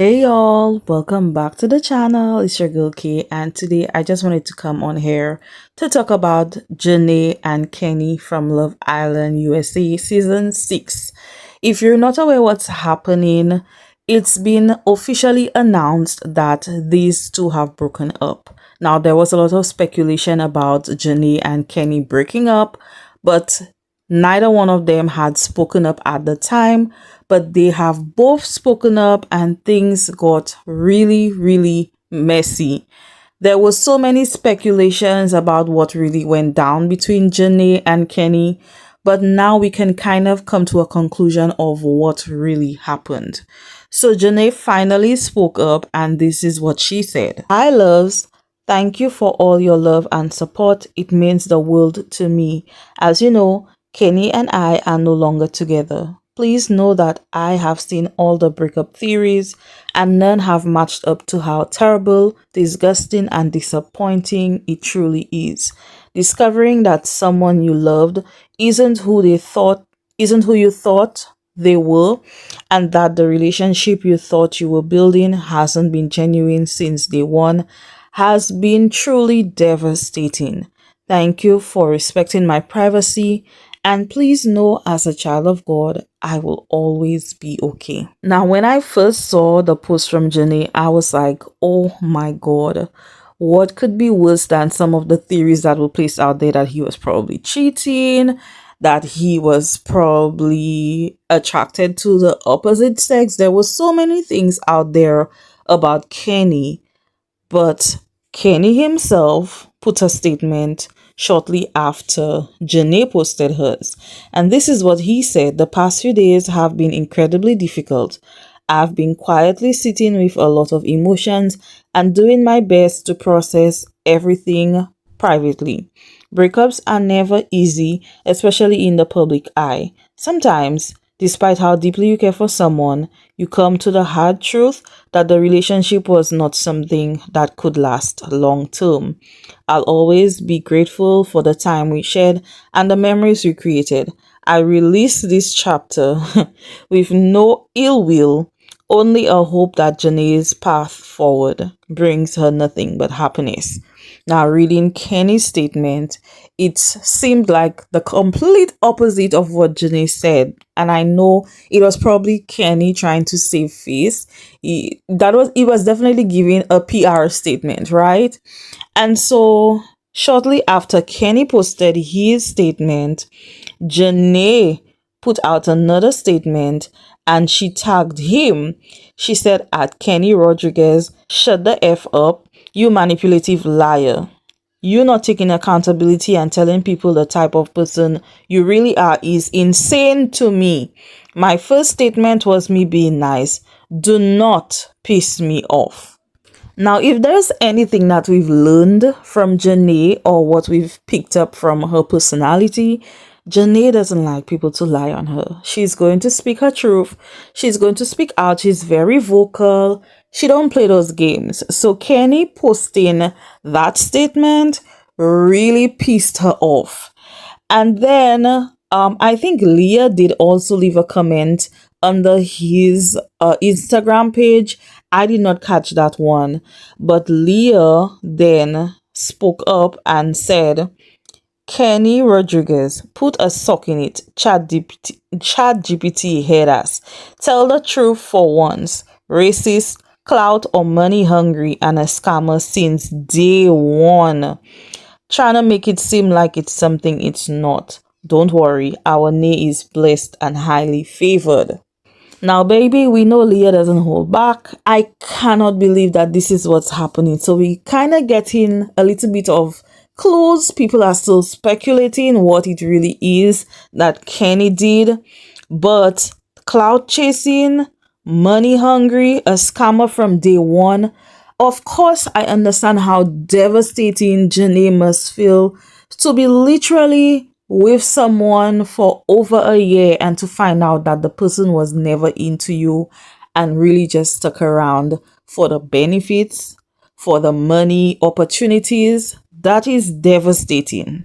Hey y'all, welcome back to the channel. It's your girl Kay, and today I just wanted to come on here to talk about Jana and Kenny from Love Island USA season 6. If you're not aware what's happening, it's been officially announced that these two have broken up. Now there was a lot of speculation about Jana and Kenny breaking up, but neither one of them had spoken up at the time, but they have both spoken up and things got really messy. There was so many speculations about what really went down between Janae and Kenny, but now we can kind of come to a conclusion of what really happened. So Janae finally spoke up and this is what she said. Hi loves, thank you for all your love and support. It means the world to me. As you know, Kenny and I are no longer together. Please know that I have seen all the breakup theories and none have matched up to how terrible, disgusting, and disappointing it truly is. Discovering that someone you loved isn't who you thought they were, and that the relationship you thought you were building hasn't been genuine since day one has been truly devastating. Thank you for respecting my privacy, and please know, as a child of God, I will always be okay. Now, when I first saw the post from Jenny, I was like, oh my God, what could be worse than some of the theories that were placed out there that he was probably cheating, that he was probably attracted to the opposite sex? There were so many things out there about Kenny, but Kenny himself put a statement shortly after Janae posted hers. And this is what he said: the past few days have been incredibly difficult. I've been quietly sitting with a lot of emotions and doing my best to process everything privately. Breakups are never easy, especially in the public eye. Sometimes, despite how deeply you care for someone, you come to the hard truth that the relationship was not something that could last long term. I'll always be grateful for the time we shared and the memories we created. I release this chapter with no ill will, only a hope that Janae's path forward brings her nothing but happiness. Now, reading Kenny's statement, it seemed like the complete opposite of what Janae said. And I know it was probably Kenny trying to save face. It was definitely giving a PR statement, right? And so shortly after Kenny posted his statement, Janae put out another statement and she tagged him. She said, at Kenny Rodriguez, shut the F up, you manipulative liar. You not taking accountability and telling people the type of person you really are is insane to me. My first statement was me being nice. Do not piss me off. Now, if there's anything that we've learned from Janae or what we've picked up from her personality, Janae doesn't like people to lie on her. She's going to speak her truth. She's going to speak out. She's very vocal. She don't play those games. So Kenny posting that statement really pissed her off. And then I think Leah did also leave a comment under his Instagram page. I did not catch that one, but Leah then spoke up and said, Kenny Rodriguez, put a sock in it. Chat GPT head ass. Tell the truth for once. Racist, clout, or money hungry, and a scammer since day one. Trying to make it seem like it's something it's not. Don't worry, our Nay is blessed and highly favored. Now, baby, we know Leah doesn't hold back. I cannot believe that this is what's happening. So we kind of getting a little bit of clues. People are still speculating what it really is that Kenny did. But cloud chasing, money hungry, a scammer from day one. Of course, I understand how devastating Janae must feel to be literally with someone for over a year and to find out that the person was never into you and really just stuck around for the benefits, for the money, opportunities. That is devastating.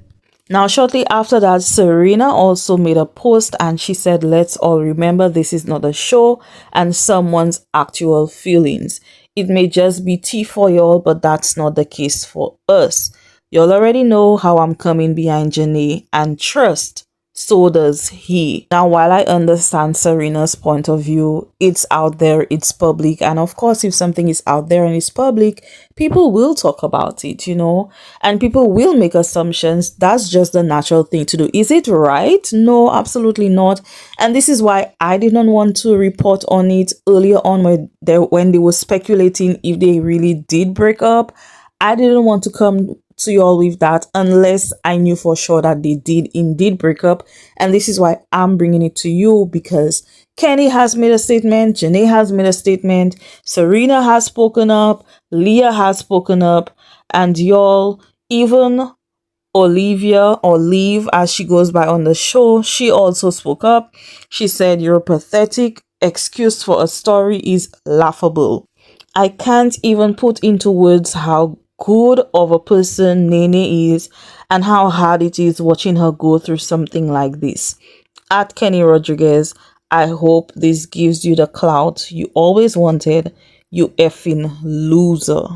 Now, shortly after that, Serena also made a post and she said, "Let's all remember this is not a show and someone's actual feelings. It may just be tea for y'all, but that's not the case for us. Y'all already know how I'm coming behind Janae, and trust, so does he." Now, while I understand Serena's point of view, it's out there, it's public, and of course, if something is out there and it's public, people will talk about it, and people will make assumptions. That's just the natural thing to do. Is it right? No, absolutely not. And this is why I didn't want to report on it earlier on when they were speculating if they really did break up. I didn't want to come to you all with that unless I knew for sure that they did indeed break up. And this is why I'm bringing it to you, because Kenny has made a statement, Janae has made a statement, Serena has spoken up, Leah has spoken up, and y'all, even Olivia, or Liv as she goes by on the show, she also spoke up. She said, "Your pathetic excuse for a story is laughable. I can't even put into words how good of a person Nene is and how hard it is watching her go through something like this. At Kenny Rodriguez, I hope this gives you the clout you always wanted, you effing loser."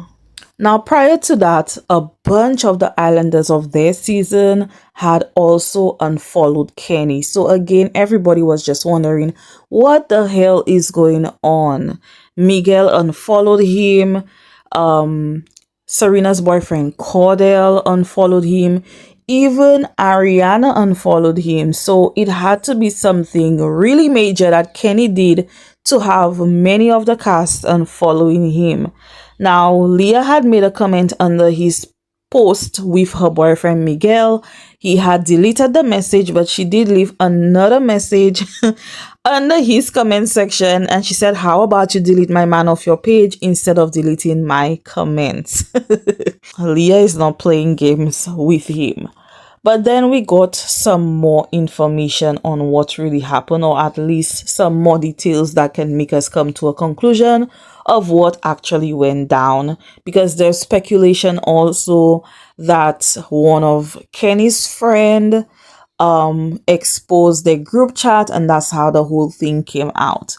Now, prior to that, a bunch of the islanders of their season had also unfollowed Kenny. So again, everybody was just wondering what the hell is going on. Miguel unfollowed him. Serena's boyfriend Cordell unfollowed him. Even Ariana unfollowed him. So it had to be something really major that Kenny did to have many of the cast unfollowing him. Now, Leah had made a comment under his post with her boyfriend Miguel. He had deleted the message, but she did leave another message under his comment section, and she said, "How about you delete my man off your page instead of deleting my comments?" Leah is not playing games with him. But then we got some more information on what really happened, or at least some more details that can make us come to a conclusion of what actually went down. Because there's speculation also that one of Kenny's friend exposed their group chat, and that's how the whole thing came out.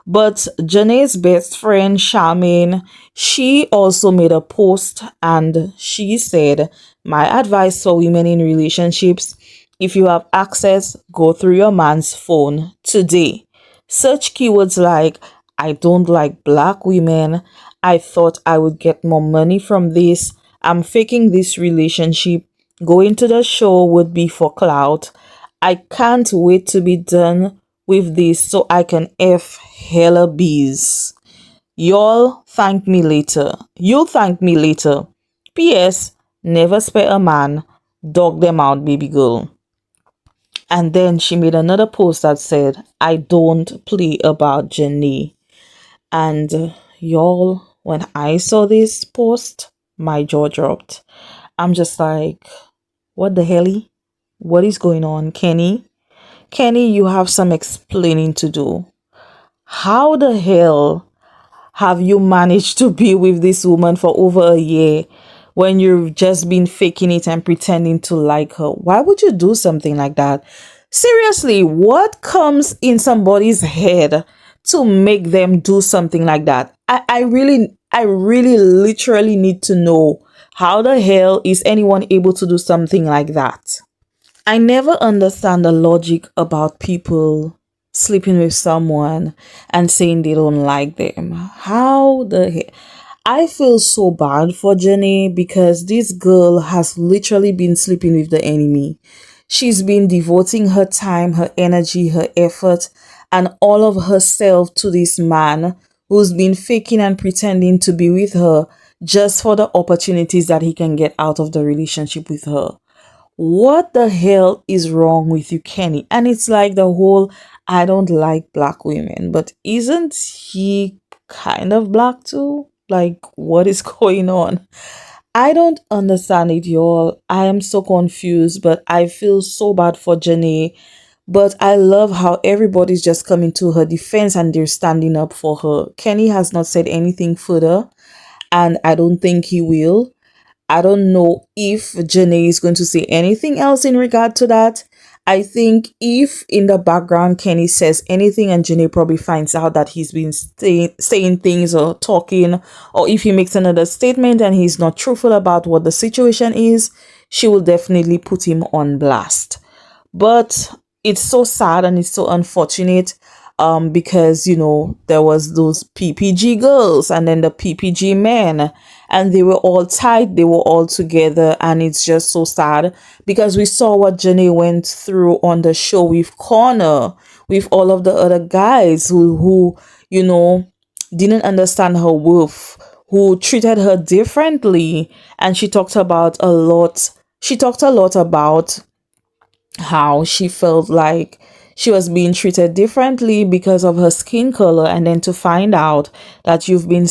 But Janae's best friend Charmaine, she also made a post and she said, "My advice for women in relationships: if you have access, go through your man's phone today. Search keywords like, 'I don't like black women,' 'I thought I would get more money from this,' 'I'm faking this relationship,' 'going to the show would be for clout,' 'I can't wait to be done with this so I can F hella bees. Y'all thank me later. You'll thank me later. P.S. Never spare a man. Dog them out, baby girl." And then she made another post that said, "I don't play about Jenny." And y'all, when I saw this post, my jaw dropped. I'm just like, what the hell? What is going on, Kenny? Kenny, you have some explaining to do. How the hell have you managed to be with this woman for over a year when you've just been faking it and pretending to like her? Why would you do something like that? Seriously, what comes in somebody's head to make them do something like that? I really literally need to know, how the hell is anyone able to do something like that? I never understand the logic about people sleeping with someone and saying they don't like them. How the heck? I feel so bad for Jenny, because this girl has literally been sleeping with the enemy. She's been devoting her time, her energy, her effort, and all of herself to this man who's been faking and pretending to be with her just for the opportunities that he can get out of the relationship with her. What the hell is wrong with you, Kenny? And it's like the whole, "I don't like black women," but isn't he kind of black too? Like, what is going on? I don't understand it, y'all. I am so confused, but I feel so bad for Jenny. But I love how everybody's just coming to her defense and they're standing up for her. Kenny has not said anything further, and I don't think he will. I don't know if Janae is going to say anything else in regard to that. I think if in the background Kenny says anything and Janae probably finds out that he's been saying things or talking, or if he makes another statement and he's not truthful about what the situation is, she will definitely put him on blast. But it's so sad and it's so unfortunate, because there was those PPG girls and then the PPG men, and they were all tight, they were all together, and it's just so sad because we saw what Jenny went through on the show with Connor, with all of the other guys who didn't understand her worth, who treated her differently. And she talked a lot about how she felt like she was being treated differently because of her skin color, and then to find out that you've been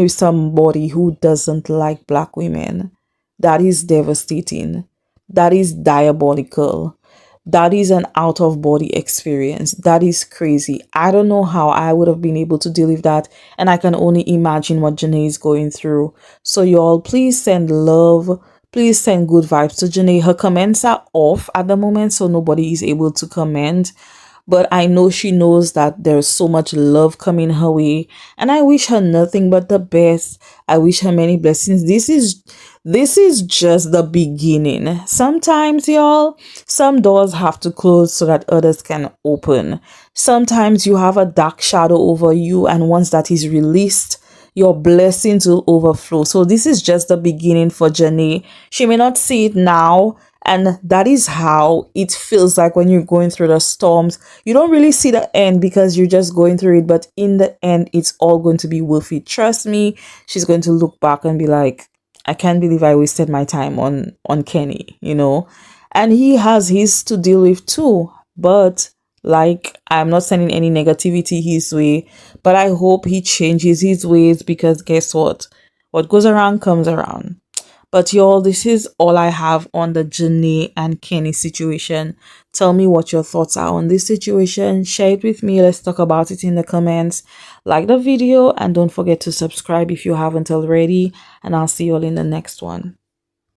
with somebody who doesn't like black women. That is devastating. That is diabolical. That is an out of body experience. That is crazy. I don't know how I would have been able to deal with that. And I can only imagine what Janae is going through. So, y'all, please send love. Please send good vibes to Janae. Her comments are off at the moment, so nobody is able to comment. But I know she knows that there's so much love coming her way, and I wish her nothing but the best. I wish her many blessings. This is just the beginning. Sometimes, y'all, some doors have to close so that others can open. Sometimes you have a dark shadow over you, and once that is released, your blessings will overflow. So this is just the beginning for Janae. She may not see it now, and that is how it feels like when you're going through the storms. You don't really see the end because you're just going through it, but in the end, it's all going to be worth it. Trust me, she's going to look back and be like, I can't believe I wasted my time on Kenny, And he has his to deal with too. But like, I'm not sending any negativity his way, but I hope he changes his ways, because guess what? What goes around comes around. But y'all, this is all I have on the Janae and Kenny situation. Tell me what your thoughts are on this situation. Share it with me. Let's talk about it in the comments. Like the video and don't forget to subscribe if you haven't already. And I'll see you all in the next one.